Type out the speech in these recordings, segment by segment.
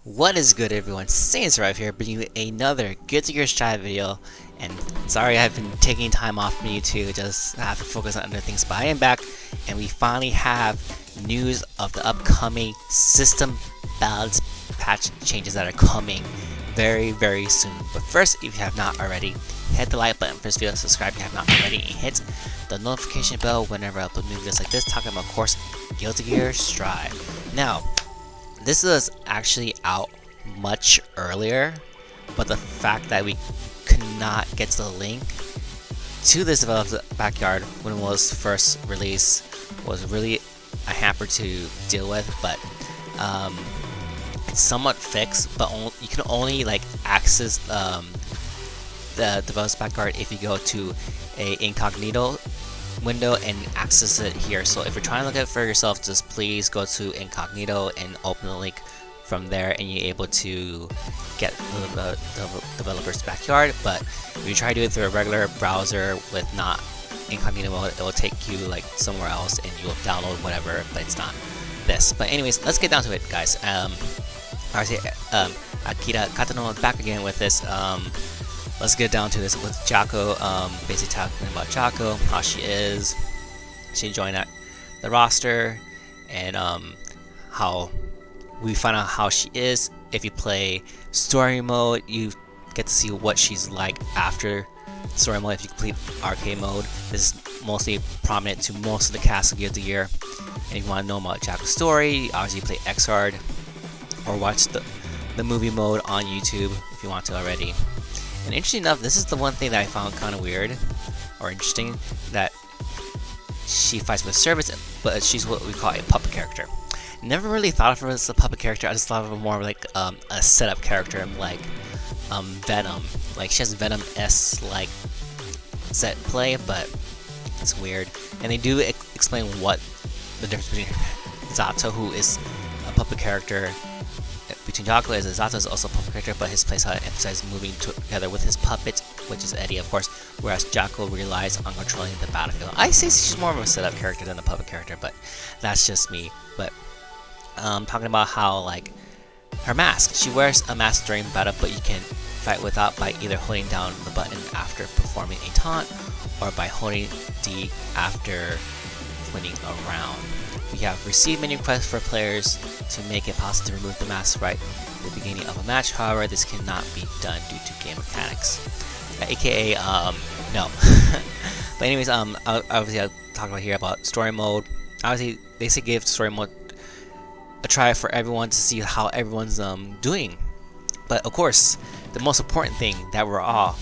What is good, everyone? SaintsRive here, bringing you another Guilty Gear Strive video. And sorry I've been taking time off from you to just have to focus on other things, but I am back, and we finally have news of the upcoming system balance patch changes that are coming very soon. But first, if you have not already, hit the like button for this video, subscribe if you have not already, and hit the notification bell whenever I upload new videos like this, talking about, of course, Guilty Gear Strive. Now, this is actually out much earlier, but the fact that we could not get to the link to this developer's backyard when it was first released was really a hamper to deal with. But it's somewhat fixed, but you can only access the developer's backyard if you go to a incognito window and access it here. So if you're trying to look at it for yourself, just please go to incognito and open the link from there, and you're able to get the developer's backyard. But if you try to do it through a regular browser with not incognito mode, it will take you somewhere else and you'll download whatever, but it's not this. But anyways, let's get down to it, guys. Obviously, Akira Katano back again with this. Let's get down to this with Jaco, basically talking about Jaco, how she is. She joined the roster, and how we find out how she is. If you play story mode, you get to see what she's like after story mode. If you complete arcade mode, this is mostly prominent to most of the cast of Guilty Gear. And if you want to know about Jaco's story, obviously play Xrd or watch the movie mode on YouTube if you want to already. And interesting enough, this is the one thing that I found kind of weird or interesting, that she fights with service, but she's what we call a puppet character. Never really thought of her as a puppet character. I just thought of her more like a setup character, like Venom. Like she has Venom-esque set play, but it's weird. And they do explain what the difference between Zato, who is a puppet character, between Jaco, as Zato is also a puppet character, but his playstyle emphasizes moving together with his puppet, which is Eddie, of course, whereas Jaco relies on controlling the battlefield. I say she's more of a setup character than a puppet character, but that's just me. But talking about how her mask, she wears a mask during battle, but you can fight without by either holding down the button after performing a taunt, or by holding D after winning a round. We have received many requests for players to make it possible to remove the mask right at the beginning of a match. However, this cannot be done due to game mechanics, aka no. But anyways, obviously I'll talk about here about story mode. Obviously, they say give story mode a try for everyone to see how everyone's doing. But of course, the most important thing that we're all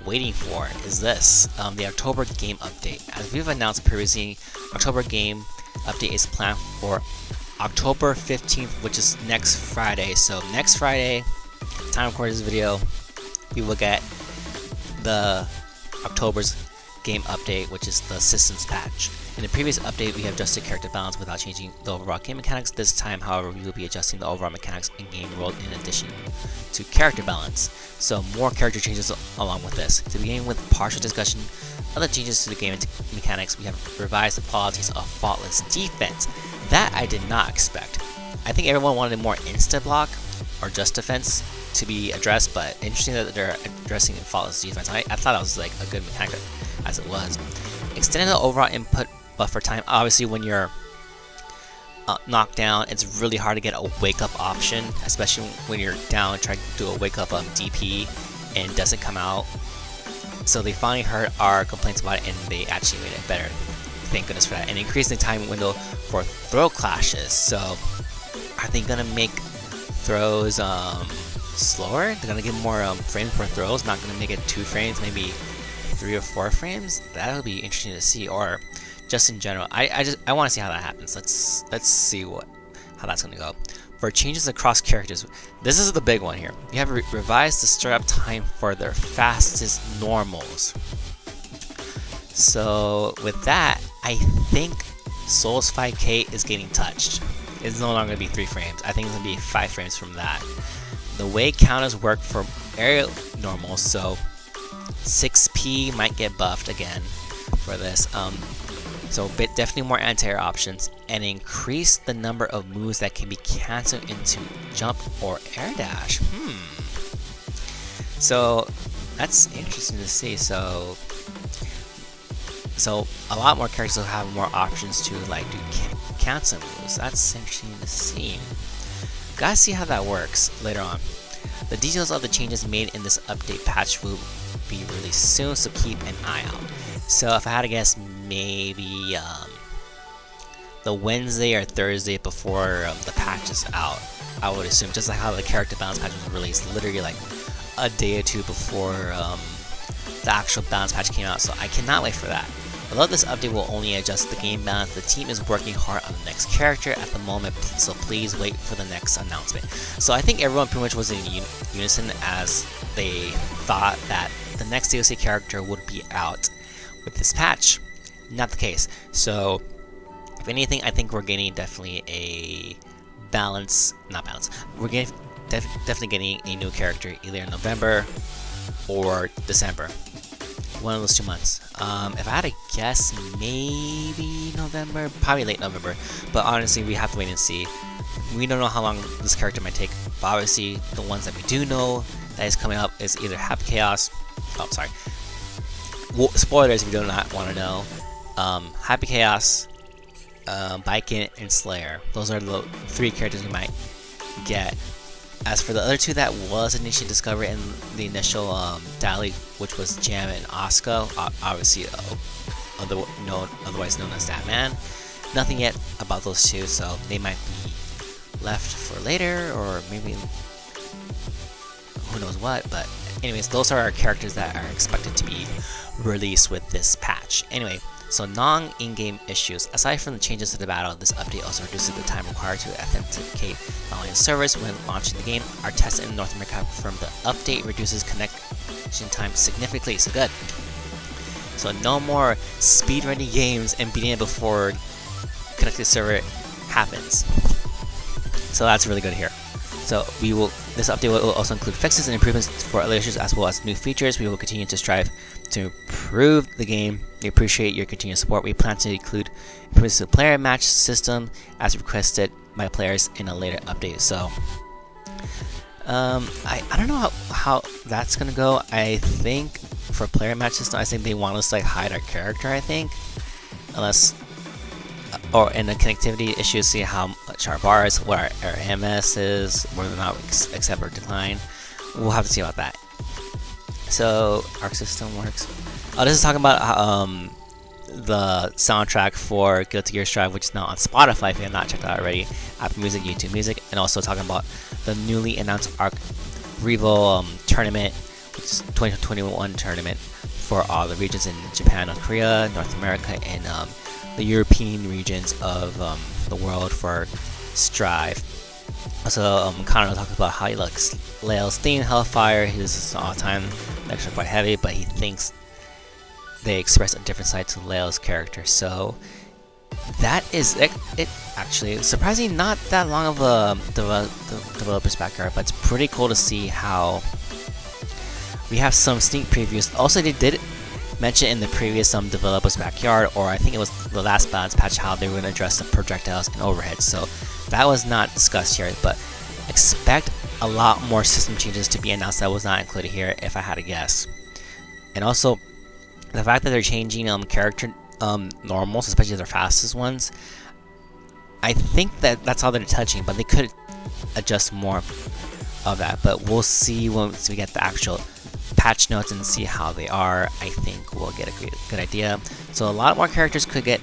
waiting for is this, the October game update. As we've announced previously, October game update is planned for October 15th, which is next Friday. So next Friday, time of recording this video, we will get the October's game update, which is the systems patch. In the previous update, we have adjusted character balance without changing the overall game mechanics. This time, however, we will be adjusting the overall mechanics in game world in addition to character balance. So more character changes along with this. To begin with, partial discussion of the changes to the game mechanics, we have revised the qualities of Faultless Defense. That I did not expect. I think everyone wanted more insta block or just defense to be addressed, but interesting that they're addressing Faultless Defense. I thought that was a good mechanic as it was. Extending the overall input buffer time. Obviously, when you're knocked down, it's really hard to get a wake up option, especially when you're down trying to do a wake up DP and it doesn't come out. So they finally heard our complaints about it, and they actually made it better. Thank goodness for that. And increasing the time window for throw clashes. So are they gonna make throws slower? They're gonna give more frames for throws, not gonna make it 2 frames, maybe 3 or 4 frames. That'll be interesting to see. Or just in general, I want to see how that happens. Let's see how that's gonna go. For changes across characters, this is the big one here. You have revised the startup time for their fastest normals. So with that, I think Souls 5K is getting touched. It's no longer gonna be 3 frames. I think it's gonna be 5 frames from that. The way counters work for aerial normals, so 6P might get buffed again for this. So definitely more anti-air options, and increase the number of moves that can be cancelled into jump or air dash. So that's interesting to see. So a lot more characters will have more options to like do cancel moves. That's interesting to see. Gotta see how that works later on. The details of the changes made in this update patch will be released soon, so keep an eye out. So if I had to guess, maybe the Wednesday or Thursday before the patch is out, I would assume. Just like how the character balance patch was released literally like a day or two before the actual balance patch came out, so I cannot wait for that. Although this update will only adjust the game balance, the team is working hard on the next character at the moment, so please wait for the next announcement. So I think everyone pretty much was in unison as they thought that the next DLC character would be out with this patch. Not the case. So if anything, I think we're getting definitely a we're getting definitely getting a new character either in November or December. One of those 2 months. If I had to guess, maybe November, probably late November. But honestly, we have to wait and see. We don't know how long this character might take. But obviously, the ones that we do know that is coming up is either Happy Chaos. Oh, sorry. Spoilers if you do not want to know. Happy Chaos, Baiken, and Slayer. Those are the 3 characters you might get. As for the other 2 that was initially discovered in the initial Dali, which was Jam and Asuka, obviously otherwise known as that man, nothing yet about those 2, so they might be left for later, or maybe who knows what. But anyways, those are our characters that are expected to be released with this patch. Anyway, so non-in-game issues. Aside from the changes to the battle, this update also reduces the time required to authenticate online servers when launching the game. Our tests in North America confirmed the update reduces connection time significantly, so good. So no more speedrunning games and beating it before connected server happens. So that's really good here. So this update will also include fixes and improvements for other issues as well as new features. We will continue to strive to improve the game. We appreciate your continued support. We plan to include improvements to the player match system as requested by players in a later update. So I don't know how that's gonna go. I think for player match system, I think they want us to like hide our character, I think, unless or in the connectivity issues, see how much our bars, what our MS is, whether or not we accept or decline. We'll have to see about that. So Arc system works. Oh, this is talking about the soundtrack for Guilty Gear Strive, which is now on Spotify if you have not checked it out already, Apple Music, YouTube Music, and also talking about the newly announced Arc Revo tournament, which is 2021 tournament for all the regions in Japan, North Korea, North America, and the European regions of the world for Strive. Also, Conor talks about how he likes Lael's theme, Hellfire. His all-time lectures are quite heavy, but he thinks they express a different side to Lael's character. So that is it. Actually, surprisingly, not that long of a developer's backyard, but it's pretty cool to see how we have some sneak previews. Also, they did mention in the previous developer's backyard, or I think it was the last balance patch, how they were going to address the projectiles and overheads. So that was not discussed here, but expect a lot more system changes to be announced that was not included here, if I had to guess. And also, the fact that they're changing character normals, especially their fastest ones, I think that that's all they're touching, but they could adjust more of that. But we'll see once we get the actual patch notes and see how they are. I think we'll get a good idea. So a lot more characters could get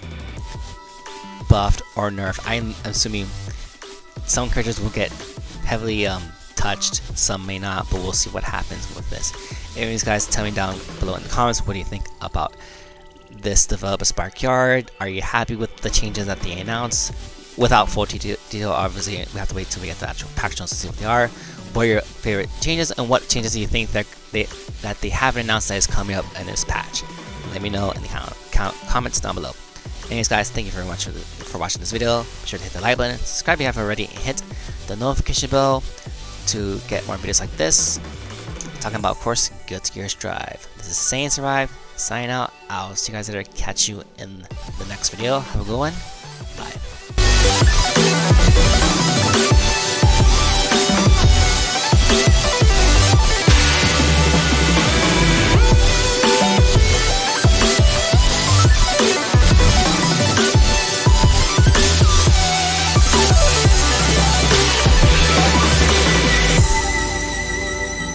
buffed or nerfed. I'm assuming some characters will get heavily touched, some may not, but we'll see what happens with this. Anyways, guys, tell me down below in the comments, what do you think about this developer's backyard? Are you happy with the changes that they announced? Without full detail, obviously, we have to wait till we get the actual patch notes to see what they are. What are your favorite changes, and what changes do you think that they haven't announced that is coming up in this patch? Let me know in the comments down below. Anyways, guys, thank you very much for watching this video. Be sure to hit the like button, subscribe if you haven't already, and hit the notification bell to get more videos like this. Talking about, of course, Guilty Gear Strive. This is Saiyan Survive, signing out. I'll see you guys later. Catch you in the next video. Have a good one.